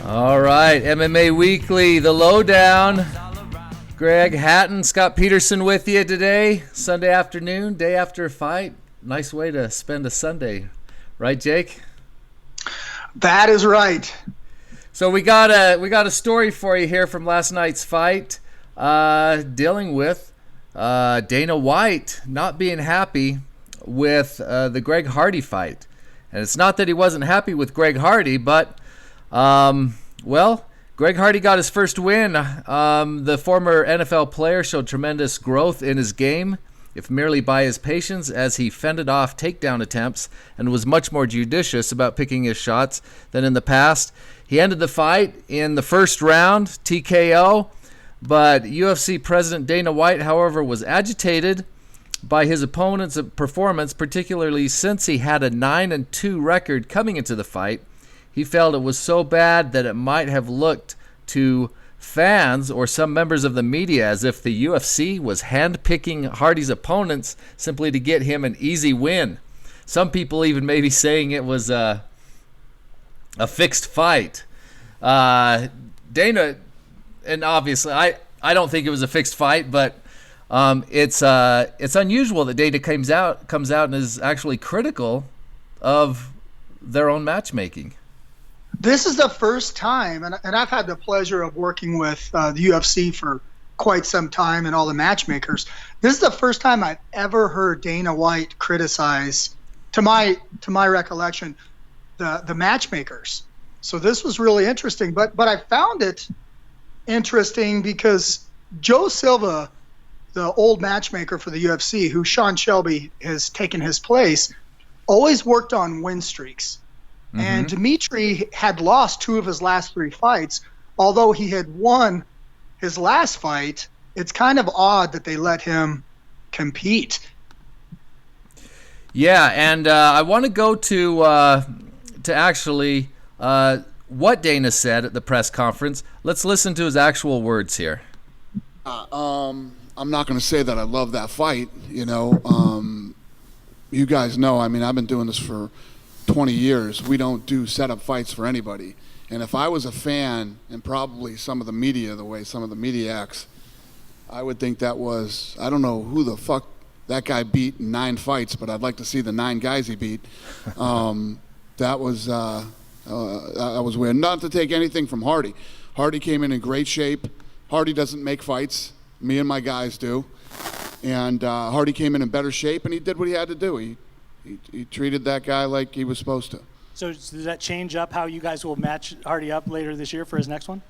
All right, MMA Weekly, the lowdown. Greg Hatton, Scott Peterson with you today. Sunday afternoon, day after a fight. Nice way to spend a Sunday, right, Jake? That is right. So we got a story for you here from last night's fight, dealing with Dana White not being happy with the Greg Hardy fight. And it's not that he wasn't happy with Greg Hardy, but Greg Hardy got his first win. The former NFL player showed tremendous growth in his game, if merely by his patience, as he fended off takedown attempts and was much more judicious about picking his shots than in the past. He ended the fight in the first round, TKO, but UFC President Dana White, however, was agitated by his opponent's performance, particularly since he had a 9-2 record coming into the fight. He felt it was so bad that it might have looked to fans or some members of the media as if the UFC was handpicking Hardy's opponents simply to get him an easy win. Some people even maybe saying it was a fixed fight. Dana, and obviously I don't think it was a fixed fight, but it's unusual that Dana comes out and is actually critical of their own matchmaking. This is the first time, and I've had the pleasure of working with the UFC for quite some time and all the matchmakers. This is the first time I've ever heard Dana White criticize, to my recollection, the matchmakers. So this was really interesting. But I found it interesting because Joe Silva, the old matchmaker for the UFC, who Sean Shelby has taken his place, always worked on win streaks. Mm-hmm. And Dimitri had lost 2 of his last 3 fights. Although he had won his last fight, it's kind of odd that they let him compete. Yeah, and I want to go to actually what Dana said at the press conference. Let's listen to his actual words here. I'm not going to say that I love that fight. You guys know, I mean, I've been doing this for 20 years. We don't do setup fights for anybody. And if I was a fan, and probably some of the media, the way some of the media acts, I would think that was, I don't know who the fuck that guy beat in 9 fights, but I'd like to see the 9 guys he beat. That was weird. Not to take anything from Hardy. Hardy came in great shape. Hardy doesn't make fights. Me and my guys do. And Hardy came in better shape, and he did what he had to do. He treated that guy like he was supposed to. So does that change up how you guys will match Hardy up later this year for his next one?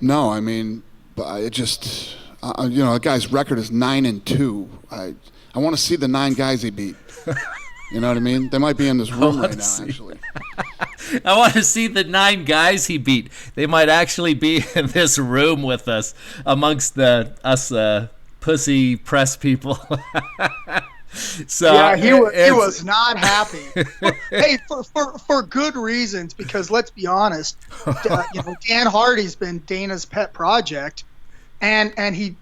No, I mean, it just, that guy's record is 9-2. I want to see the 9 guys he beat. You know what I mean? They might be in this room right now, actually. I want to see the 9 guys he beat. They might actually be in this room with us amongst us pussy press people. So yeah, he was not happy. Hey, for good reasons, because let's be honest, Dan Hardy's been Dana's pet project, and he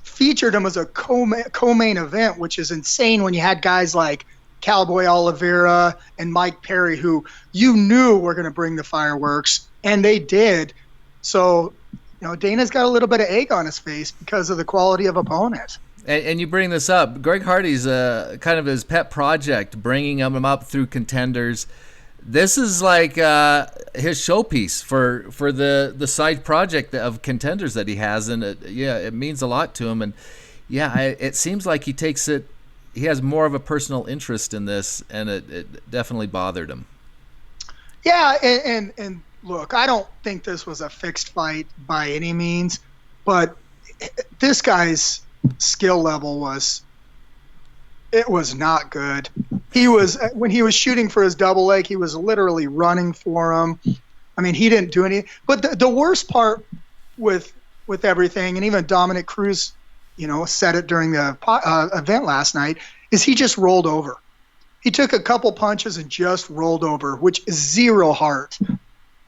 featured him as a co-main event, which is insane when you had guys like Cowboy Oliveira and Mike Perry, who you knew were going to bring the fireworks, and they did. So, Dana's got a little bit of egg on his face because of the quality of opponent. And you bring this up. Greg Hardy's kind of his pet project, bringing him up through contenders. This is like his showpiece for the side project of contenders that he has, and it means a lot to him. And it seems like he takes it. He has more of a personal interest in this, and it definitely bothered him. Yeah, and look, I don't think this was a fixed fight by any means, but this guy's skill level was not good. When he was shooting for his double leg, he was literally running for him. I mean, he didn't do anything. But the worst part with everything, and even Dominic Cruz, said it during the event last night, is he just rolled over. He took a couple punches and just rolled over, which is zero heart.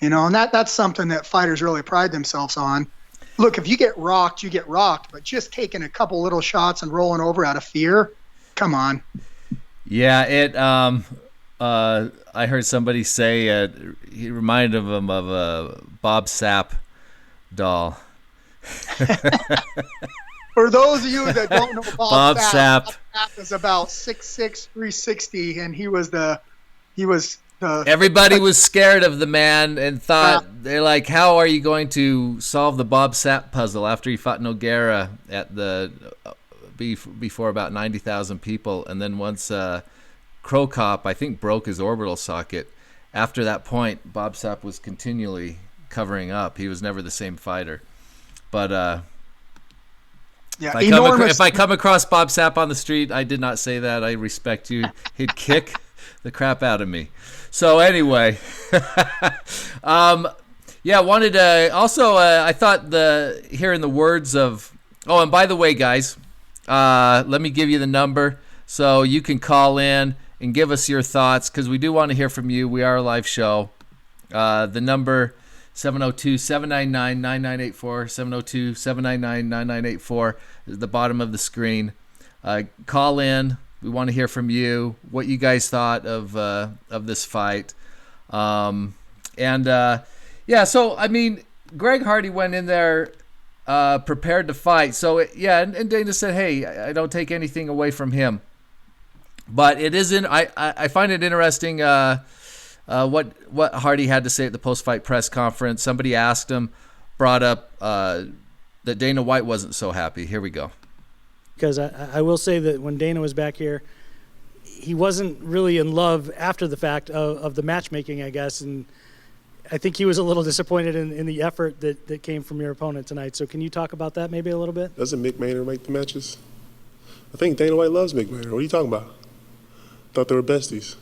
And that's something that fighters really pride themselves on. Look, if you get rocked, you get rocked. But just taking a couple little shots and rolling over out of fear, come on. Yeah, I heard somebody say he reminded him of Bob Sapp doll. For those of you that don't know Bob Sapp. Bob Sapp is about 6'6", 360, and he was the Everybody was scared of the man and thought, they're like, how are you going to solve the Bob Sapp puzzle after he fought Nogueira at the before about 90,000 people, and then once Crow Cop, I think, broke his orbital socket. After that point, Bob Sapp was continually covering up. He was never the same fighter. But if I come across Bob Sapp on the street, I did not say that. I respect you. He'd kick the crap out of me. So anyway, wanted to also. I thought hearing the words of. Oh, and by the way, guys, let me give you the number so you can call in and give us your thoughts, because we do want to hear from you. We are a live show. The number 702-799-9984, 702-799-9984 is at the bottom of the screen. Call in. We want to hear from you, what you guys thought of this fight. So, I mean, Greg Hardy went in there prepared to fight. So, and Dana said, hey, I don't take anything away from him. But it isn't. I find it interesting what Hardy had to say at the post-fight press conference. Somebody asked him, brought up that Dana White wasn't so happy. Here we go. Because I will say that when Dana was back here, he wasn't really in love after the fact of the matchmaking, I guess. And I think he was a little disappointed in the effort that came from your opponent tonight. So can you talk about that maybe a little bit? Doesn't Mick Maynard make the matches? I think Dana White loves Mick Maynard. What are you talking about? Thought they were besties.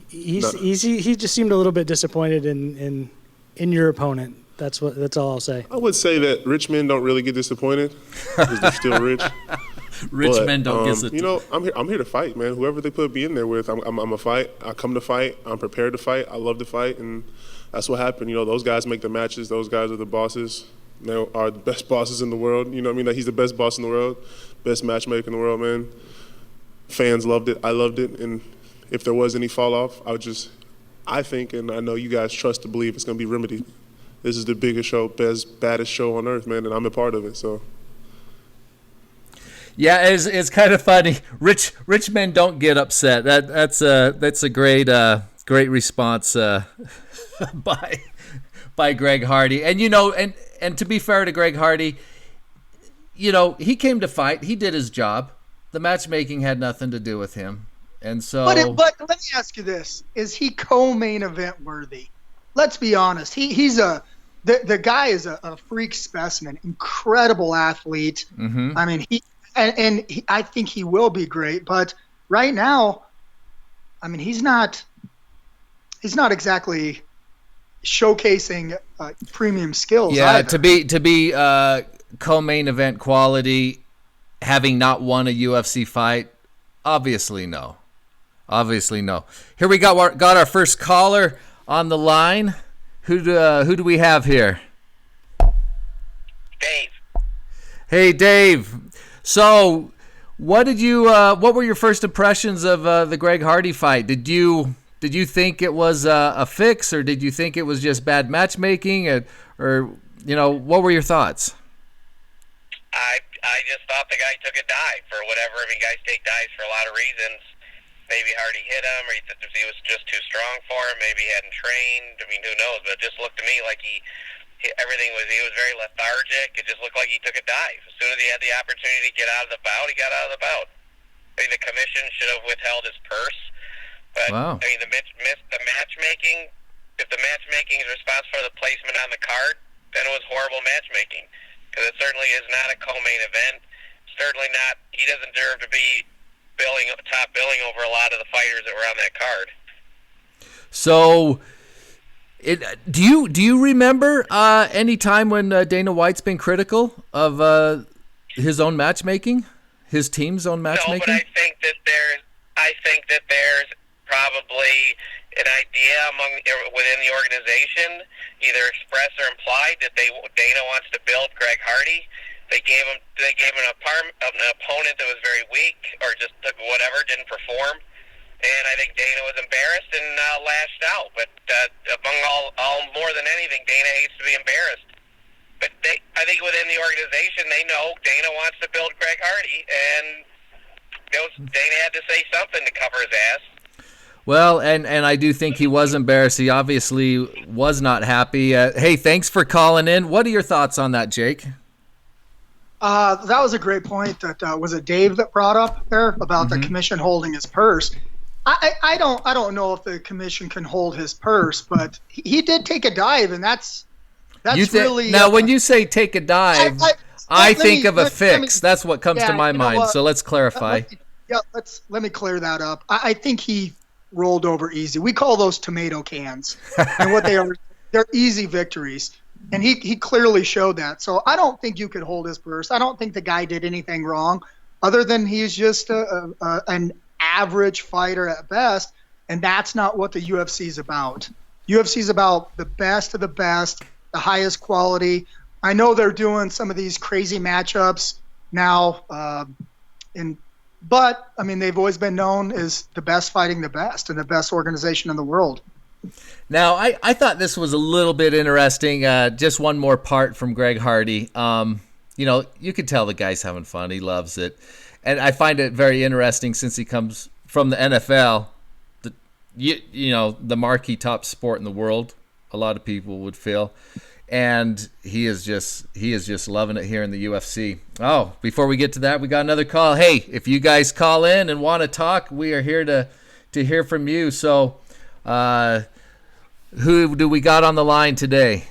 He just seemed a little bit disappointed in your opponent. That's all I'll say. I would say that rich men don't really get disappointed because they're still rich. Rich men don't get it. You know, I'm here to fight, man. Whoever they put me in there with, I'm a fight. I come to fight. I'm prepared to fight. I love to fight, and that's what happened. You know, those guys make the matches. Those guys are the bosses. They are the best bosses in the world. You know what I mean? Like, he's the best boss in the world, best matchmaker in the world, man. Fans loved it. I loved it. And if there was any fall off, I think, and I know you guys trust to believe, it's going to be remedied. This is the biggest show, baddest show on earth, man, and I'm a part of it. So, yeah, it's kind of funny. Rich men don't get upset. That's a great response by Greg Hardy. And you know, and to be fair to Greg Hardy, you know, he came to fight. He did his job. The matchmaking had nothing to do with him. And so, but let me ask you this: is he co-main event worthy? Let's be honest. The guy is a freak specimen, incredible athlete. Mm-hmm. I mean, I think he will be great. But right now, I mean, he's not exactly showcasing premium skills. Yeah, either. to be co-main event quality, having not won a UFC fight, obviously no. Here we got our first caller on the line. Who do we have here? Dave. Hey, Dave. So, what were your first impressions of the Greg Hardy fight? Did you think it was a fix, or did you think it was just bad matchmaking, or you know, what were your thoughts? I just thought the guy took a dive for whatever. I mean, guys take dives for a lot of reasons. Maybe Hardy hit him, or he was just too strong for him. Maybe he hadn't trained. I mean, who knows? But it just looked to me like he was very lethargic. It just looked like he took a dive. As soon as he had the opportunity to get out of the bout, he got out of the bout. I mean, the commission should have withheld his purse. But Wow. I mean, the matchmaking. If the matchmaking is responsible for the placement on the card, then it was horrible matchmaking. Because it certainly is not a co-main event. Certainly not. He doesn't deserve to be top billing over a lot of the fighters that were on that card. So, do you remember any time when Dana White's been critical of his own matchmaking, his team's own matchmaking? No, but I think that there's probably an idea within the organization, either expressed or implied, that Dana wants to build Greg Hardy. They gave him an opponent that was very weak, or just whatever, didn't perform. and I think Dana was embarrassed and lashed out. But among all more than anything, Dana hates to be embarrassed. But I think within the organization, they know Dana wants to build Greg Hardy, and Dana had to say something to cover his ass. Well, and I do think he was embarrassed. He obviously was not happy. Hey, thanks for calling in. What are your thoughts on that, Jake? That was a great point. That was it Dave that brought up there about the commission holding his purse. I don't know if the commission can hold his purse, but he did take a dive, and that's really now. When you say take a dive, I think of a fix. That's what comes to my mind. So let's clarify. Let me clear that up. I think he rolled over easy. We call those tomato cans, and what they are, they're easy victories. And he clearly showed that. So I don't think you could hold his purse. I don't think the guy did anything wrong, other than he's just an average fighter at best, and that's not what the UFC is about. UFC is about the best of the best, the highest quality. I know they're doing some of these crazy matchups now, but I mean, they've always been known as the best fighting the best and the best organization in the world. Now, I thought this was a little bit interesting. Just one more part from Greg Hardy. You could tell the guy's having fun. He loves it. And I find it very interesting since he comes from the NFL, the marquee top sport in the world, a lot of people would feel. And he is just loving it here in the UFC. Oh, before we get to that, we got another call. Hey, if you guys call in and want to talk, we are here to hear from you. So, who do we got on the line today?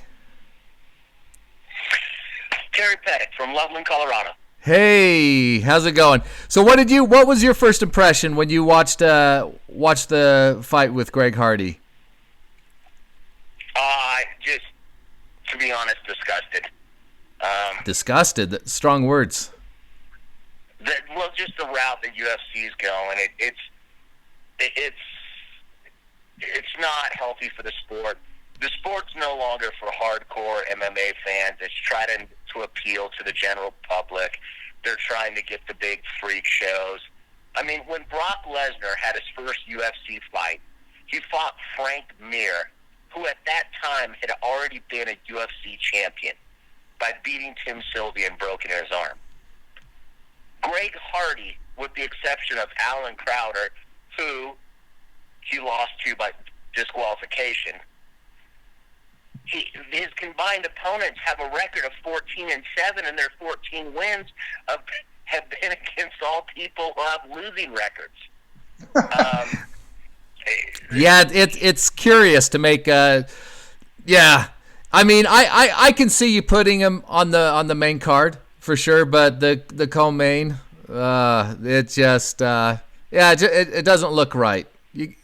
Terry Pettick from Loveland, Colorado. Hey, how's it going? So what was your first impression when you watched the fight with Greg Hardy? Just, to be honest, disgusted. Disgusted? Strong words. Just the route that UFC is going, it's not healthy for the sport. The sport's no longer for hardcore MMA fans. It's trying to appeal to the general public. They're trying to get the big freak shows. I mean, when Brock Lesnar had his first UFC fight, he fought Frank Mir, who at that time had already been a UFC champion by beating Tim Sylvia and broken his arm. Greg Hardy, with the exception of Alan Crowder, who he lost to by disqualification, his combined opponents have a record of 14-7, and their 14 wins have been against all people who have losing records. Yeah, it's curious to make. Yeah, I mean, I can see you putting him on the main card for sure, but the co-main, it just it doesn't look right. You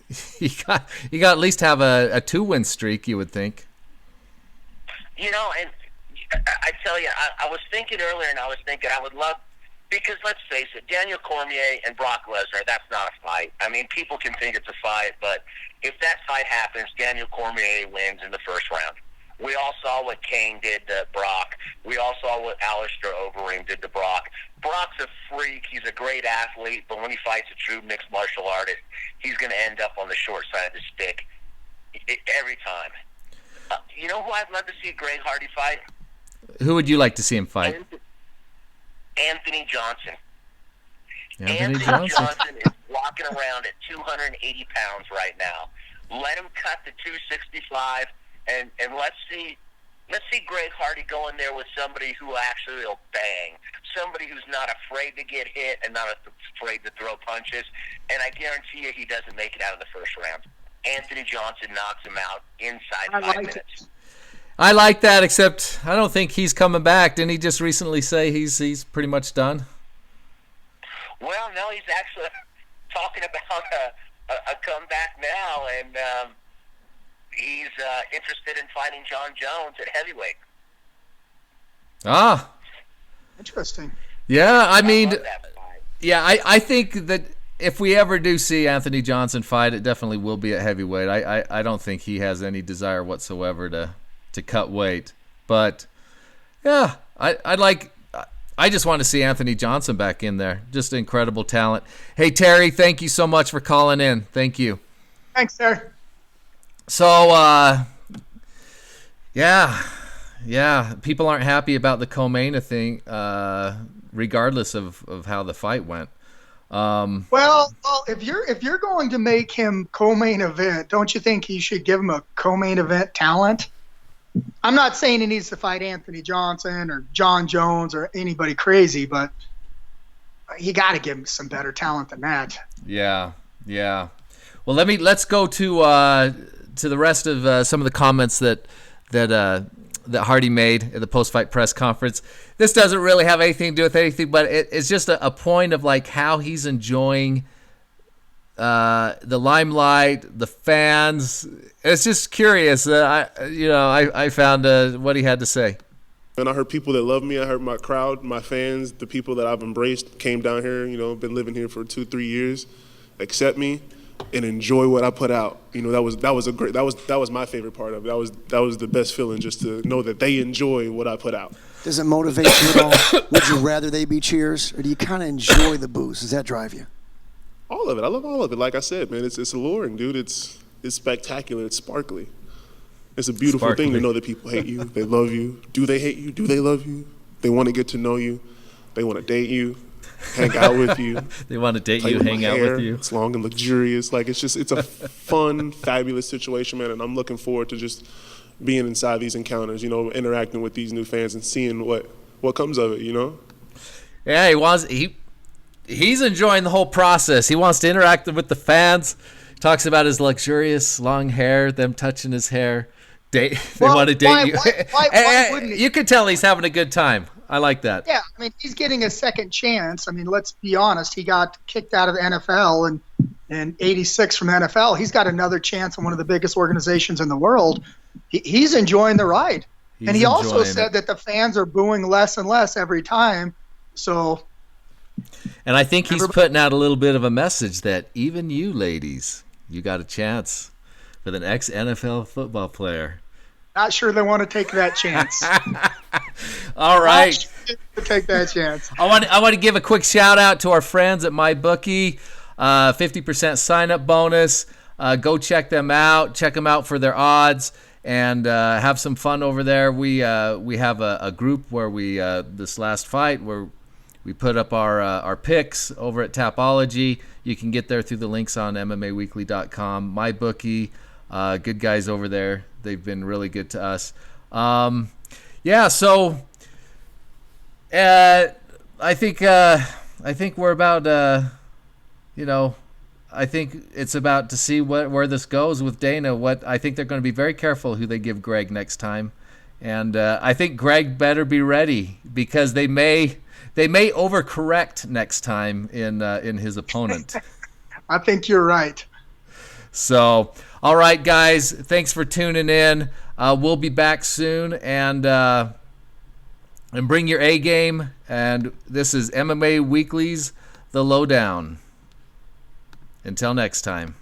got at least have a 2-win streak, you would think. And I tell you, I was thinking earlier, and I would love, because let's face it, Daniel Cormier and Brock Lesnar, that's not a fight. I mean, people can think it's a fight, but if that fight happens, Daniel Cormier wins in the first round. We all saw what Kane did to Brock. We all saw what Alistair Overeem did to Brock. Brock's a freak. He's a great athlete, but when he fights a true mixed martial artist, he's going to end up on the short side of the stick every time. You know who I'd love to see Greg Hardy fight? Who would you like to see him fight? Anthony Johnson. Anthony Johnson is walking around at 280 pounds right now. Let him cut to 265, and let's see Greg Hardy go in there with somebody who actually will bang, somebody who's not afraid to get hit and not afraid to throw punches. And I guarantee you, he doesn't make it out of the first round. Anthony Johnson knocks him out inside 5 minutes. I like that, except I don't think he's coming back. Didn't he just recently say he's pretty much done? Well, no, he's actually talking about a comeback now, and he's interested in fighting John Jones at heavyweight. Ah. Interesting. Yeah, I mean, I think that if we ever do see Anthony Johnson fight, it definitely will be at heavyweight. I don't think he has any desire whatsoever to cut weight. But yeah, I I just want to see Anthony Johnson back in there. Just incredible talent. Hey, Terry, thank you so much for calling in. Thank you. Thanks, sir. So, yeah, people aren't happy about the co-main thing, regardless of how the fight went. Well, if you're going to make him co-main event, don't you think he should give him a co-main event talent? I'm not saying he needs to fight Anthony Johnson or John Jones or anybody crazy, but you got to give him some better talent than that. Yeah. Well, let's go to the rest of some of the comments that Hardy made at the post-fight press conference. This doesn't really have anything to do with anything, but it's just a point of like how he's enjoying the limelight, the fans. It's just curious. I found what he had to say. And I heard people that love me. I heard my crowd, my fans, the people that I've embraced came down here. Been living here for 2-3 years, accept me and enjoy what I put out. That was my favorite part of it. That was the best feeling, just to know that they enjoy what I put out. Does it motivate you at all? Would you rather they be cheers, or do you kind of enjoy the boost? Does that drive you? All of it. I love all of it. Like I said, man, it's alluring, dude. It's spectacular. It's sparkly. It's a beautiful thing to know that people hate you. They love you. Do they hate you? Do they love you? They want to get to know you. They want to date you, hang out with you. They want to date you, hang out with you. It's long and luxurious. Like, it's a fun, fabulous situation, man. And I'm looking forward to just being inside these encounters, interacting with these new fans and seeing what comes of it, Yeah, he's enjoying the whole process. He wants to interact with the fans. Talks about his luxurious long hair, them touching his hair. They want to date you. Why wouldn't he? You can tell he's having a good time. I like that. Yeah, he's getting a second chance. Let's be honest. He got kicked out of the NFL in '86 from the NFL. He's got another chance in one of the biggest organizations in the world. He's enjoying the ride. And he also said that the fans are booing less and less every time. So... And I think he's putting out a little bit of a message that even you ladies, you got a chance with an ex-NFL football player. Not sure they want to take that chance. All right. Not sure to take that chance. I want to give a quick shout out to our friends at MyBookie. 50% sign-up bonus. Go check them out. Check them out for their odds and have some fun over there. We have a group where we this last fight where we put up our picks over at Tapology. You can get there through the links on MMAWeekly.com. MyBookie, good guys over there. They've been really good to us. So I think we're about I think it's about to see where this goes with Dana. I think they're going to be very careful who they give Greg next time, and I think Greg better be ready because they may overcorrect next time in his opponent. I think you're right. So, all right, guys, thanks for tuning in. We'll be back soon, and bring your A game. And this is MMA Weekly's The Lowdown. Until next time.